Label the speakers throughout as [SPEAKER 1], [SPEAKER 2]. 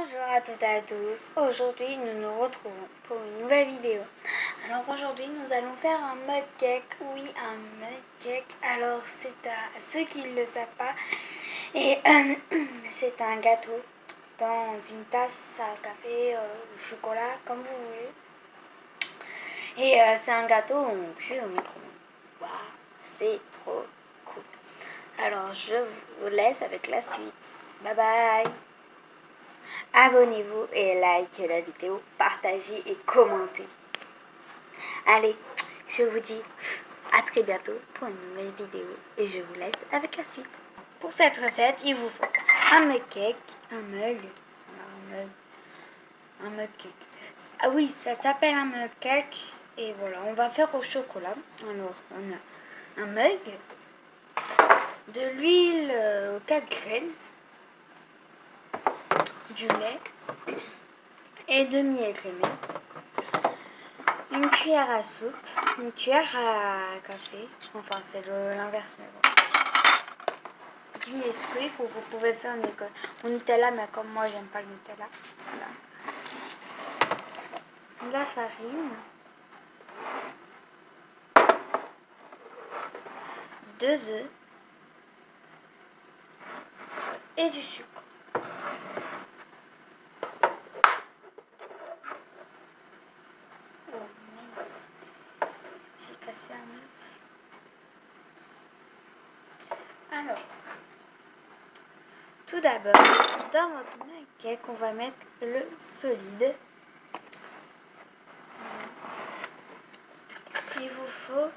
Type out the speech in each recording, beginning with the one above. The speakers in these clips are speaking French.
[SPEAKER 1] Bonjour à toutes et à tous, aujourd'hui nous nous retrouvons pour une nouvelle vidéo. Alors aujourd'hui nous allons faire un mug cake, oui un mug cake, alors c'est à ceux qui ne le savent pas, et c'est un gâteau dans une tasse à café ou chocolat comme vous voulez. Et c'est un gâteau on cuit au micro-ondes. Waouh, c'est trop cool. Alors je vous laisse avec la suite. Bye bye. Abonnez-vous et likez la vidéo, partagez et commentez. Allez, je vous dis à très bientôt pour une nouvelle vidéo et je vous laisse avec la suite. Pour cette recette, il vous faut un mug cake, un mug cake. Ah oui, ça s'appelle un mug cake et voilà, on va faire au chocolat. Alors, on a un mug, de l'huile aux 4 graines, du lait et demi-écrémé, une cuillère à soupe, une cuillère à café, enfin c'est l'inverse mais bon, du Nesquik ou vous pouvez faire au Nutella mais comme moi j'aime pas le Nutella, voilà. De la farine, 2 œufs et du sucre. Oh mince, j'ai cassé un œuf. Alors, tout d'abord, dans votre mug cake, on va mettre le solide. Il vous faut,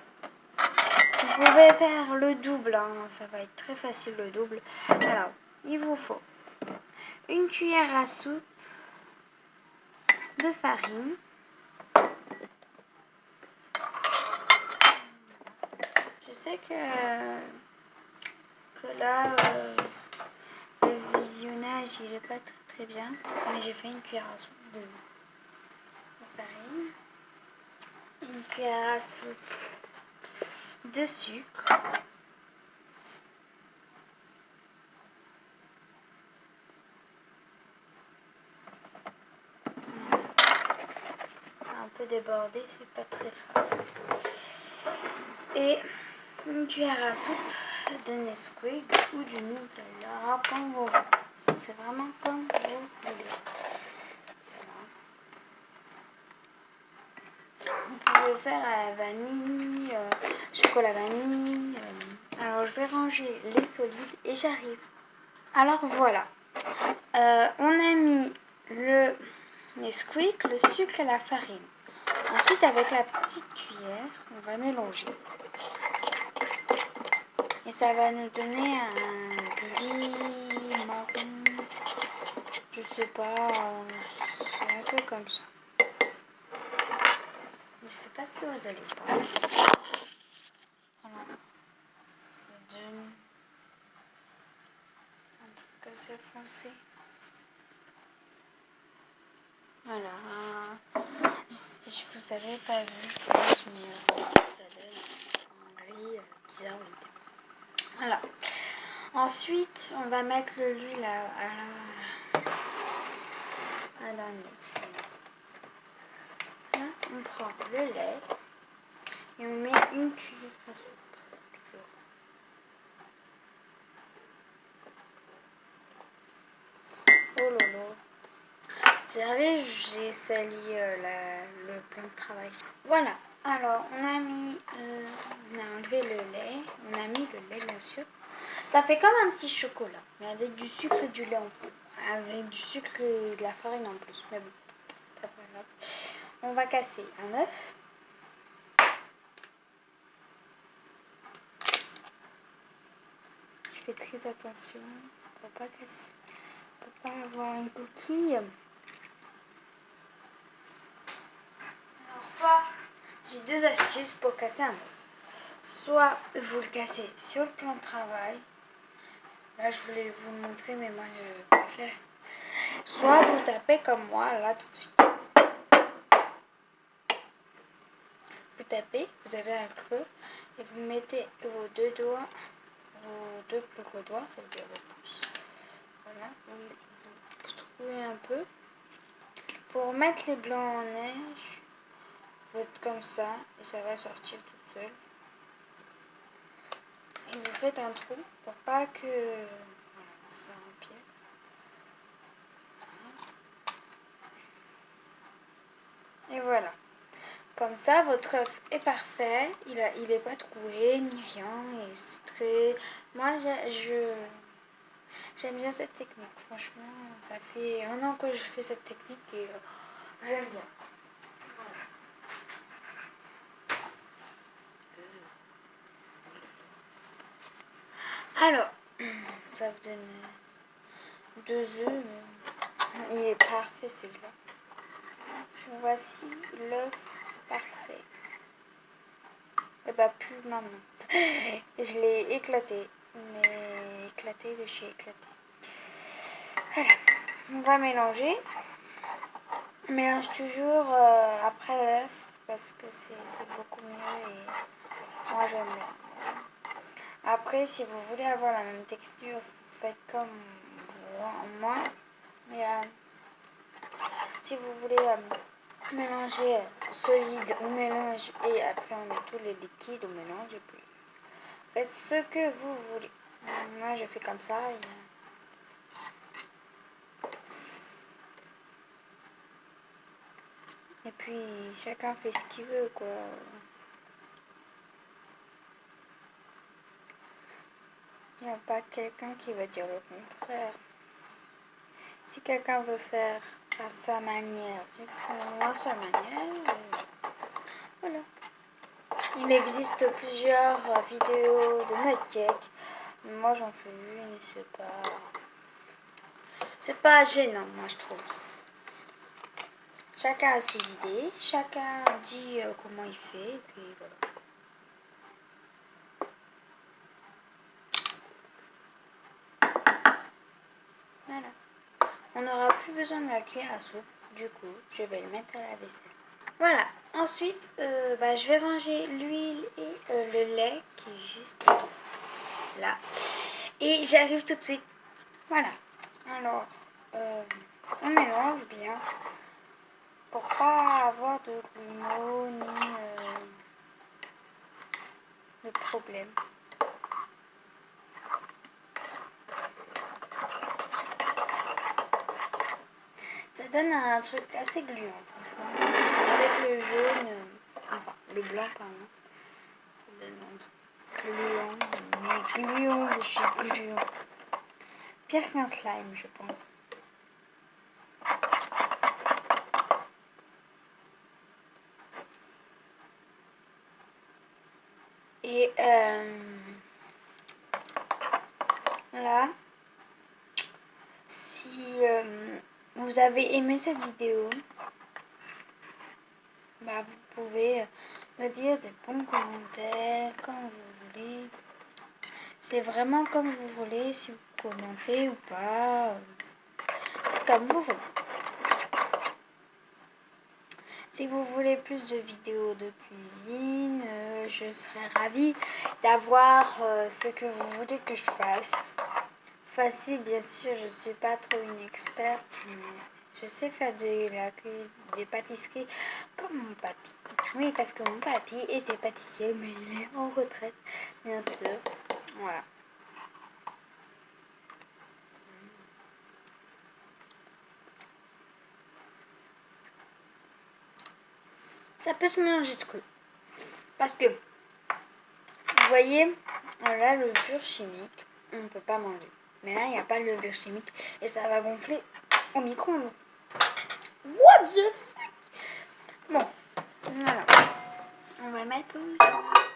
[SPEAKER 1] vous pouvez faire le double, hein, ça va être très facile le double. Alors, il vous faut une cuillère à soupe de farine, je sais que là le visionnage il est pas très bien, mais j'ai fait une cuillère à soupe de farine, une cuillère à soupe de sucre, c'est un peu débordé, c'est pas très grave, et une cuillère à soupe de Nesquik ou du Nutella, comme vous voulez. C'est vraiment comme vous voulez. Vous pouvez faire à la vanille, chocolat vanille. Alors je vais ranger les solides et j'arrive. Alors voilà. On a mis le Nesquik, le sucre et la farine. Ensuite avec la petite cuillère, on va mélanger. Et ça va nous donner un gris marron, je sais pas, c'est un peu comme ça. Je sais pas si vous allez voir. Voilà. Ça donne un truc assez foncé. Voilà. Je vous avais pas vu, je pense, mais ça donne un gris bizarre. Voilà. Ensuite, on va mettre l'huile à la là, on prend le lait et on met une cuillère à soupe. Toujours. Oh là là. J'ai sali le plan de travail. Voilà. Alors, on a enlevé le lait. On a mis le lait, bien sûr. Ça fait comme un petit chocolat, mais avec du sucre et du lait en plus. Avec du sucre et de la farine en plus. Mais bon, c'est pas grave. On va casser un œuf. Je fais très attention pour pas casser, pour pas avoir une coquille. Alors soit j'ai 2 astuces pour casser un œuf. Soit vous le cassez sur le plan de travail. Là je voulais vous le montrer mais moi je préfère. Soit vous tapez comme moi là tout de suite. Vous tapez, vous avez un creux et vous mettez vos 2 doigts, vos 2 plus gros doigts, ça veut dire vos pouces. Voilà, où secouez un peu. Pour mettre les blancs en neige, vous faites comme ça et ça va sortir tout seul. Et vous faites un trou pour pas que voilà, ça empire. Et voilà. Comme ça, votre œuf est parfait. Il est pas troué ni rien. Et c'est très. Moi, j'aime bien cette technique. Franchement, ça fait 1 an que je fais cette technique et j'aime bien. Alors, ça vous donne 2 œufs. Il est parfait celui-là. Voici l'œuf parfait. Et bah plus maintenant. Je l'ai éclaté. Mais éclaté de chez éclaté. Voilà. On va mélanger. On mélange toujours après l'œuf parce que c'est beaucoup mieux et moi j'aime bien. Après, si vous voulez avoir la même texture, vous faites comme moi. Mais si vous voulez mélanger solide, on mélange et après on met tous les liquides, on mélange et puis faites ce que vous voulez. Moi, je fais comme ça. Et puis, chacun fait ce qu'il veut, quoi. Il n'y a pas quelqu'un qui va dire le contraire. Si quelqu'un veut faire à sa manière, il fait à sa manière. Voilà. Il existe plusieurs vidéos de mud cake. Moi, j'en fais une, c'est pas gênant, moi, je trouve. Chacun a ses idées, chacun dit comment il fait, et puis voilà. Voilà. On n'aura plus besoin de la cuillère à soupe, du coup, je vais le mettre à la vaisselle. Voilà. Ensuite, je vais ranger l'huile et le lait qui est juste là. Et j'arrive tout de suite. Voilà. Alors, on mélange bien pour pas avoir de grumeaux ni de problème. Ça donne un truc assez gluant, franchement. Avec le jaune, enfin le blanc, pardon. Ça donne un truc gluant, mais gluant de chez gluant. Pire qu'un slime, je pense. Et là, si vous avez aimé cette vidéo, vous pouvez me dire des bons commentaires comme vous voulez. C'est vraiment comme vous voulez, si vous commentez ou pas, comme vous voulez. Si vous voulez plus de vidéos de cuisine, je serais ravie d'avoir ce que vous voulez que je fasse. Facile, bien sûr, je ne suis pas trop une experte, mais je sais faire des pâtisseries comme mon papy. Oui, parce que mon papy était pâtissier, mais il est en retraite, bien sûr. Voilà. Ça peut se mélanger de cru. Parce que, vous voyez, là, le levure chimique, on ne peut pas manger. Mais là, il n'y a pas de levure chimique et ça va gonfler au micro-ondes. What the fuck? Bon, voilà. On va mettre au micro-ondes.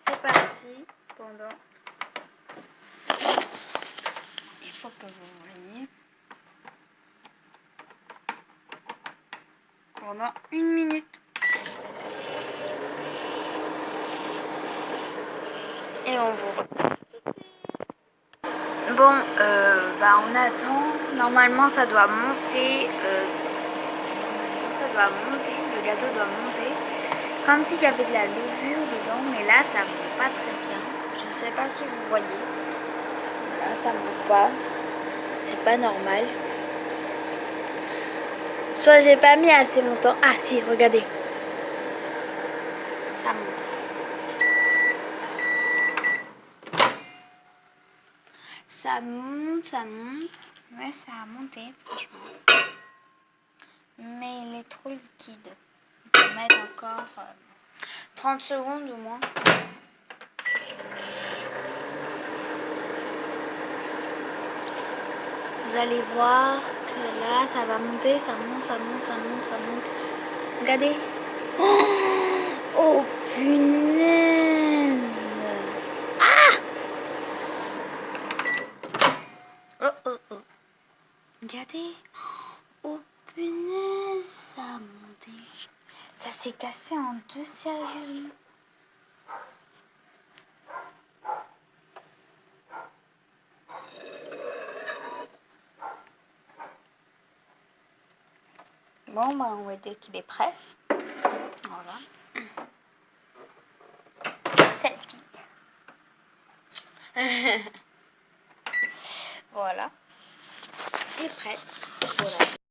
[SPEAKER 1] C'est parti pendant... Il faut que vous voyez. Pendant 1 minute. Et on vous retrouve. Bon, on attend. Normalement, ça doit monter. Le gâteau doit monter. Comme s'il y avait de la levure dedans, mais là, ça ne monte pas très bien. Je ne sais pas si vous voyez. Là, ça ne monte pas. C'est pas normal. Soit j'ai pas mis assez longtemps. Ah si, regardez. Ça monte. Ça monte, ça monte. Ouais, ça a monté, franchement. Mais il est trop liquide. Il faut mettre encore 30 secondes au moins. Vous allez voir que là, ça va monter, ça monte, ça monte, ça monte, ça monte. Regardez. Oh, punaise. Ah! Oh, oh, oh. Regardez. Oh, punaise, ça a monté. Ça s'est cassé en deux, sérieusement. Bon, bah, on va dire qu'il est prêt. Voilà. Cette fille. Voilà. Il est prêt. Voilà.